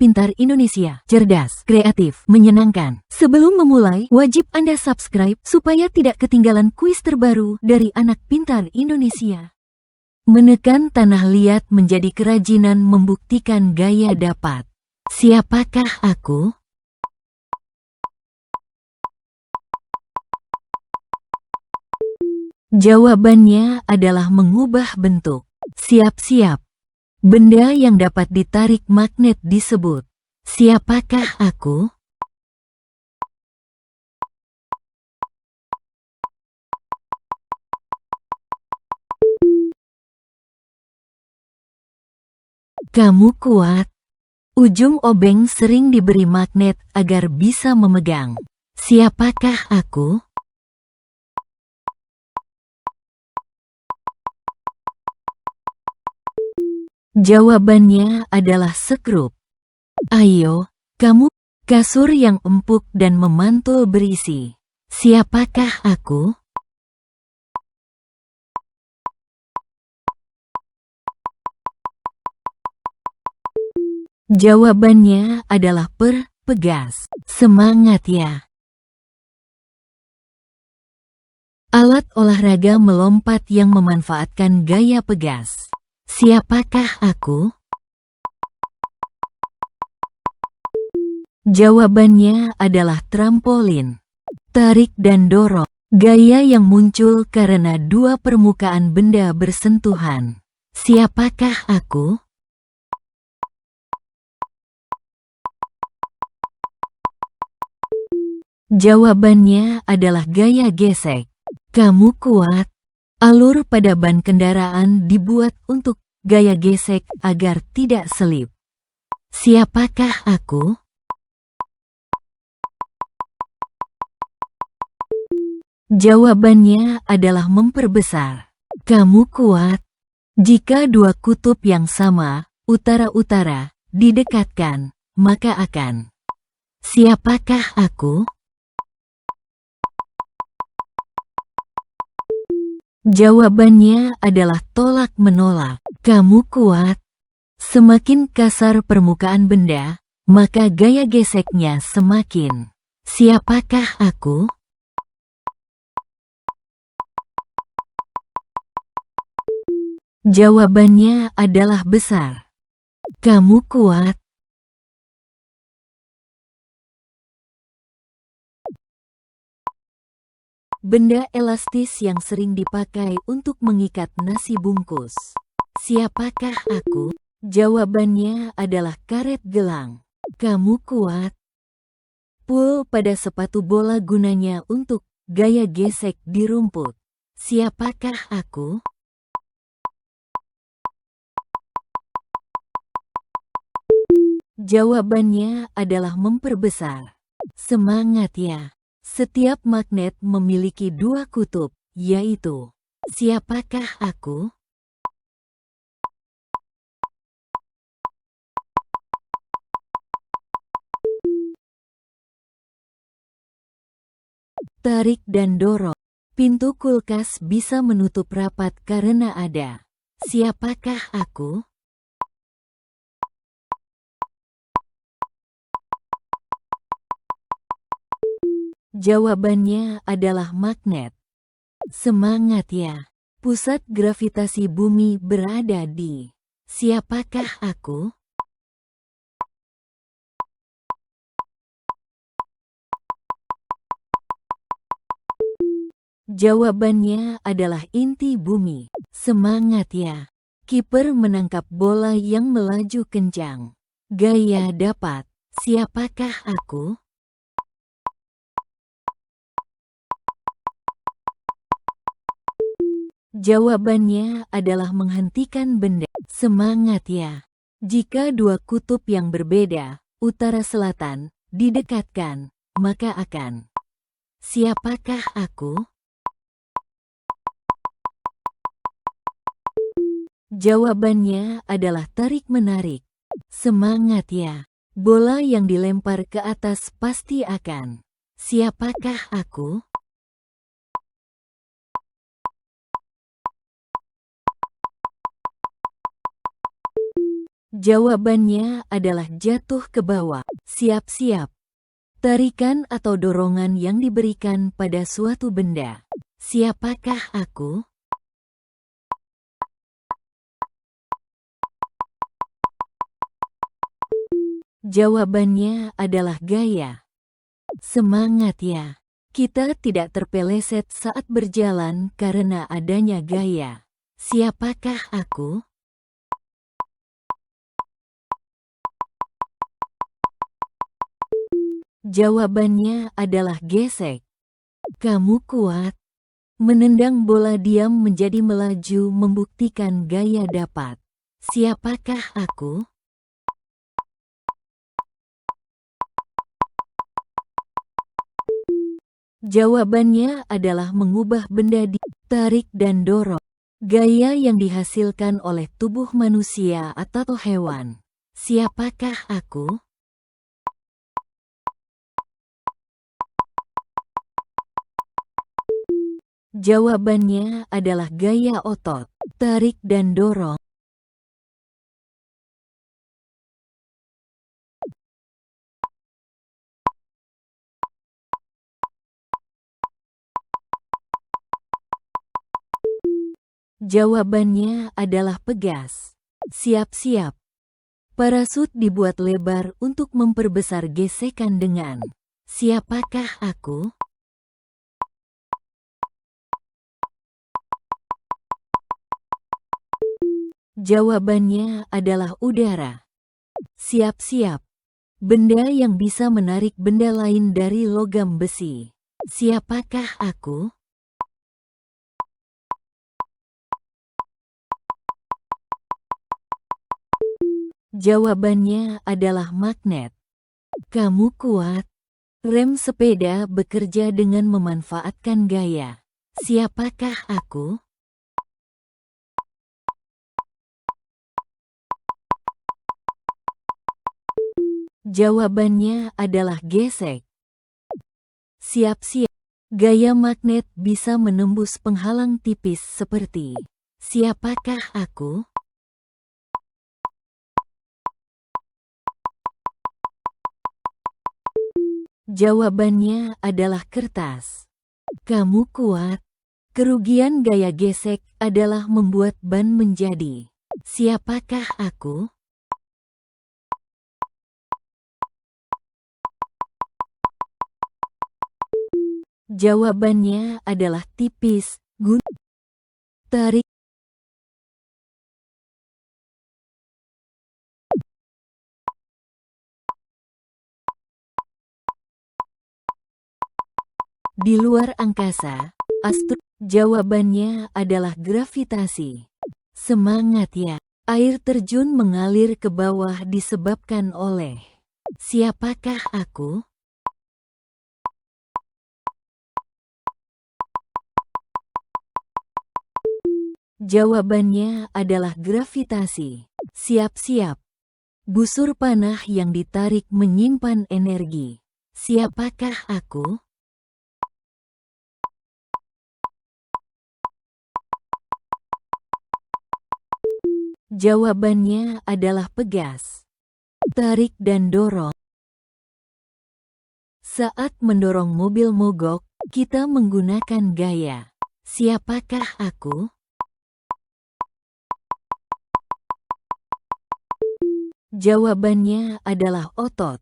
Pintar Indonesia, cerdas, kreatif, menyenangkan. Sebelum memulai, wajib Anda subscribe supaya tidak ketinggalan kuis terbaru dari Anak Pintar Indonesia. Menekan tanah liat menjadi kerajinan membuktikan gaya dapat. Siapakah aku? Jawabannya adalah mengubah bentuk. Siap-siap. Benda yang dapat ditarik magnet disebut. Siapakah aku? Kamu kuat. Ujung obeng sering diberi magnet agar bisa memegang. Siapakah aku? Jawabannya adalah sekrup. Ayo, kamu, kasur yang empuk dan memantul berisi. Siapakah aku? Jawabannya adalah pegas. Semangat ya. Alat olahraga melompat yang memanfaatkan gaya pegas. Siapakah aku? Jawabannya adalah trampolin. Tarik dan dorong. Gaya yang muncul karena dua permukaan benda bersentuhan. Siapakah aku? Jawabannya adalah gaya gesek. Kamu kuat. Alur pada ban kendaraan dibuat untuk gaya gesek agar tidak selip. Siapakah aku? Jawabannya adalah memperbesar. Kamu kuat. Jika dua kutub yang sama, utara-utara, didekatkan, maka akan. Siapakah aku? Jawabannya adalah tolak-menolak. Kamu kuat. Semakin kasar permukaan benda, maka gaya geseknya semakin. Siapakah aku? Jawabannya adalah besar. Kamu kuat. Benda elastis yang sering dipakai untuk mengikat nasi bungkus. Siapakah aku? Jawabannya adalah karet gelang. Kamu kuat. Pul pada sepatu bola gunanya untuk gaya gesek di rumput. Siapakah aku? Jawabannya adalah memperbesar. Semangat ya. Setiap magnet memiliki dua kutub, yaitu. Siapakah aku? Tarik dan dorong. Pintu kulkas bisa menutup rapat karena ada. Siapakah aku? Jawabannya adalah magnet. Semangat ya. Pusat gravitasi bumi berada di. Siapakah aku? Jawabannya adalah inti bumi. Semangat ya. Kiper menangkap bola yang melaju kencang. Gaya dapat. Siapakah aku? Jawabannya adalah menghentikan benda. Semangat ya. Jika dua kutub yang berbeda, utara-selatan, didekatkan, maka akan. Siapakah aku? Jawabannya adalah tarik-menarik. Semangat ya. Bola yang dilempar ke atas pasti akan. Siapakah aku? Jawabannya adalah jatuh ke bawah. Siap-siap. Tarikan atau dorongan yang diberikan pada suatu benda. Siapakah aku? Jawabannya adalah gaya. Semangat ya. Kita tidak terpeleset saat berjalan karena adanya gaya. Siapakah aku? Jawabannya adalah gesek. Kamu kuat. Menendang bola diam menjadi melaju membuktikan gaya dapat. Siapakah aku? Jawabannya adalah mengubah benda ditarik dan dorong. Gaya yang dihasilkan oleh tubuh manusia atau hewan. Siapakah aku? Jawabannya adalah gaya otot, tarik dan dorong. Jawabannya adalah pegas. Siap-siap. Parasut dibuat lebar untuk memperbesar gesekan dengan. Siapakah aku? Jawabannya adalah udara. Siap-siap. Benda yang bisa menarik benda lain dari logam besi. Siapakah aku? Jawabannya adalah magnet. Kamu kuat. Rem sepeda bekerja dengan memanfaatkan gaya. Siapakah aku? Jawabannya adalah gesek. Siap-siap. Gaya magnet bisa menembus penghalang tipis seperti. Siapakah aku? Jawabannya adalah kertas. Kamu kuat. Kerugian gaya gesek adalah membuat ban menjadi. Siapakah aku? Jawabannya adalah tipis, tarik. Di luar angkasa, jawabannya adalah gravitasi. Semangat ya. Air terjun mengalir ke bawah disebabkan oleh. Siapakah aku? Jawabannya adalah gravitasi. Siap-siap. Busur panah yang ditarik menyimpan energi. Siapakah aku? Jawabannya adalah pegas. Tarik dan dorong. Saat mendorong mobil mogok, kita menggunakan gaya. Siapakah aku? Jawabannya adalah otot.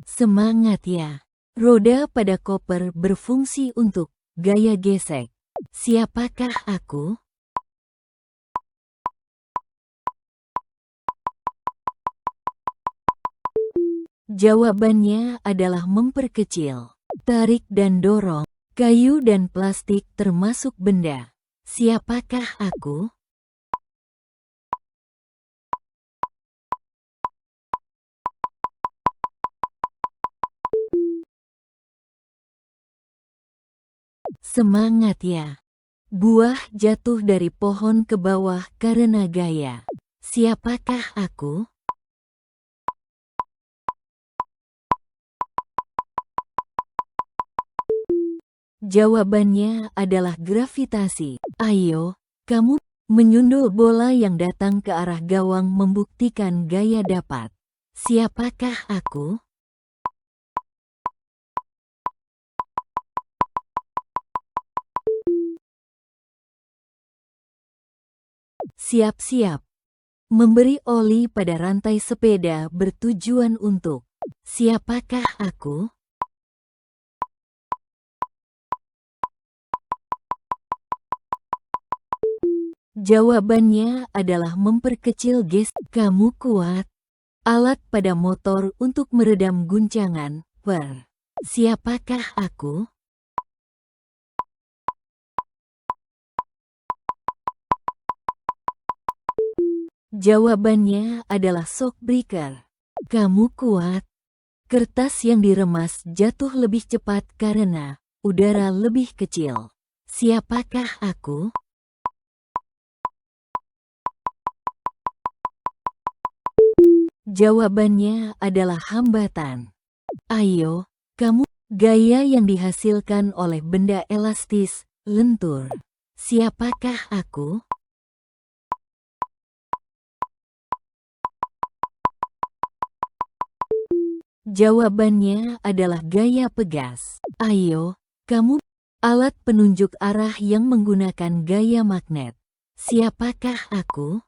Semangat ya. Roda pada koper berfungsi untuk gaya gesek. Siapakah aku? Jawabannya adalah memperkecil. Tarik dan dorong. Kayu dan plastik termasuk benda. Siapakah aku? Semangat ya. Buah jatuh dari pohon ke bawah karena gaya. Siapakah aku? Jawabannya adalah gravitasi. Ayo, kamu Menyundul bola yang datang ke arah gawang membuktikan gaya dapat. Siapakah aku? Siap-siap. Memberi oli pada rantai sepeda bertujuan untuk. Siapakah aku? Jawabannya adalah memperkecil gestur. Kamu kuat. Alat pada motor untuk meredam guncangan. Siapakah aku? Jawabannya adalah shock breaker. Kamu kuat. Kertas yang diremas jatuh lebih cepat karena udara lebih kecil. Siapakah aku? Jawabannya adalah hambatan. Ayo, kamu. Gaya yang dihasilkan oleh benda elastis, lentur. Siapakah aku? Jawabannya adalah gaya pegas. Ayo, kamu. Alat penunjuk arah yang menggunakan gaya magnet. Siapakah aku?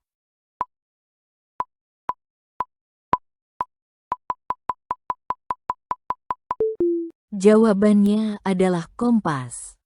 Jawabannya adalah kompas.